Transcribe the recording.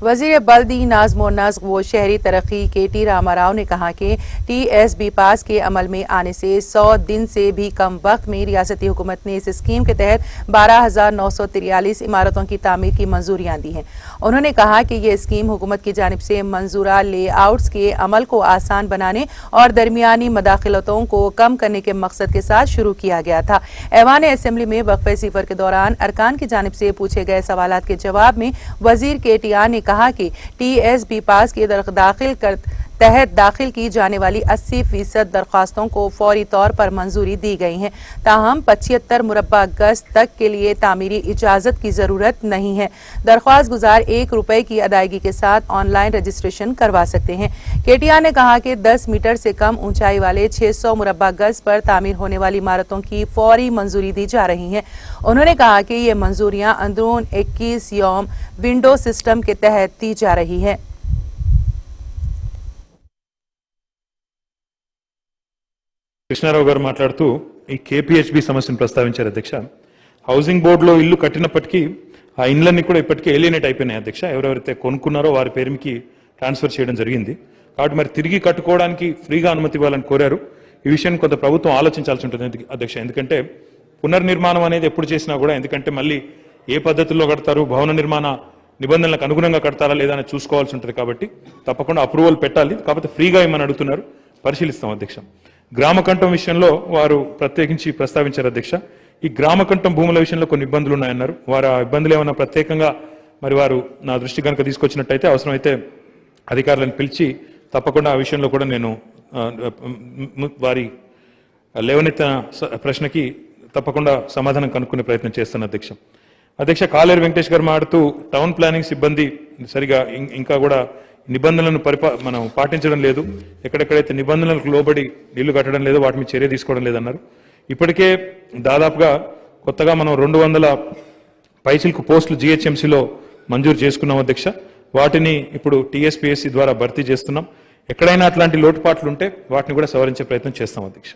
वजीर बल्दी नाज़्म व नस्क व शहरी तरक्की KT रामाराव ने कहा कि TSB पास के अमल में आने से 100 दिन से भी कम वक्त में रियासती हुकूमत ने इस स्कीम के तहत 12,943 इमारतों की तामीर की मंजूरियां दी हैं। उन्होंने कहा कि ये स्कीम हुकूमत की जानिब से मंजूरा लेआउट्स के अमल को आसान बनाने और दरमियानी मदाखिलतों को कम करने के मकसद के साथ शुरू किया गया था। ऐवान असेंबली में वक्फे सिफर के दौरान अरकान की जानिब से पूछे गए सवालात के जवाब में वजीर KTR ने कहा कि TSB पास के तहत दाखिल की जाने वाली 80% दरख्वास्तों को फौरी तौर पर मंजूरी दी गई है। ताहम 75 मुरब्बा गज तक के लिए तामीरी इजाजत की जरूरत नहीं है। दरख्वास्त गुजार ₹1 की अदायगी के साथ ऑनलाइन रजिस्ट्रेशन करवा सकते हैं। KTR ने कहा कि 10 मीटर से कम ऊंचाई वाले 600 मुरब्बा गज पर तामीर होने वाली इमारतों की फौरी मंजूरी दी जा रही है। उन्होंने कहा कि ये मंजूरियां अंदरून 21 यौम विंडो सिस्टम के तहत दी जा रही है। కృష్ణారావు గారు మాట్లాడుతూ ఈ KPHB సమస్యను ప్రస్తావించారు అధ్యక్ష. హౌసింగ్ బోర్డులో ఇల్లు కట్టినప్పటికీ ఆ ఇళ్లన్నీ కూడా ఇప్పటికే ఏలియనేట్ అయిపోయినాయి అధ్యక్ష. ఎవరెవరైతే కొనుక్కున్నారో వారి పేరుకి ట్రాన్స్ఫర్ చేయడం జరిగింది. కాబట్టి మరి తిరిగి కట్టుకోవడానికి ఫ్రీగా అనుమతి ఇవ్వాలని కోరారు. ఈ విషయాన్ని కొంత ప్రభుత్వం ఆలోచించాల్సి ఉంటుంది అధ్యక్ష. ఎందుకంటే పునర్నిర్మాణం అనేది ఎప్పుడు చేసినా కూడా ఎందుకంటే మళ్ళీ ఏ పద్ధతిలో కడతారు, భవన నిర్మాణ నిబంధనలకు అనుగుణంగా కడతారా లేదా అని చూసుకోవాల్సి ఉంటుంది. కాబట్టి తప్పకుండా అప్రూవల్ పెట్టాలి. కాకపోతే ఫ్రీగా ఏమని అడుగుతున్నారు, పరిశీలిస్తాం అధ్యక్ష. గ్రామకంఠం విషయంలో వారు ప్రత్యేకించి ప్రస్తావించారు అధ్యక్ష. ఈ గ్రామకంఠం భూముల విషయంలో కొన్ని ఇబ్బందులు ఉన్నాయన్నారు. వారు ఆ ఇబ్బందులు ఏమైనా ప్రత్యేకంగా మరి వారు నా దృష్టి కనుక తీసుకొచ్చినట్టయితే అవసరమైతే అధికారులను పిలిచి తప్పకుండా ఆ విషయంలో కూడా నేను వారి లేవనెత్తిన ప్రశ్నకి తప్పకుండా సమాధానం కనుక్కునే ప్రయత్నం చేస్తాను అధ్యక్ష. అధ్యక్ష, కాలేరు వెంకటేష్ గారు మాట్లాడుతూ టౌన్ ప్లానింగ్ సిబ్బంది సరిగా ఇంకా కూడా నిబంధనలను మనం పాటించడం లేదు, ఎక్కడెక్కడైతే నిబంధనలకు లోబడి ఇల్లు కట్టడం లేదు వాటి మీద చర్య తీసుకోవడం లేదన్నారు. ఇప్పటికే దాదాపుగా కొత్తగా మనం 200 పైచిలకు పోస్టులు GHMCలో మంజూరు చేసుకున్నాం అధ్యక్ష. వాటిని ఇప్పుడు TSPSC ద్వారా భర్తీ చేస్తున్నాం. ఎక్కడైనా అట్లాంటి లోటుపాట్లు ఉంటే వాటిని కూడా సవరించే ప్రయత్నం చేస్తాం అధ్యక్ష.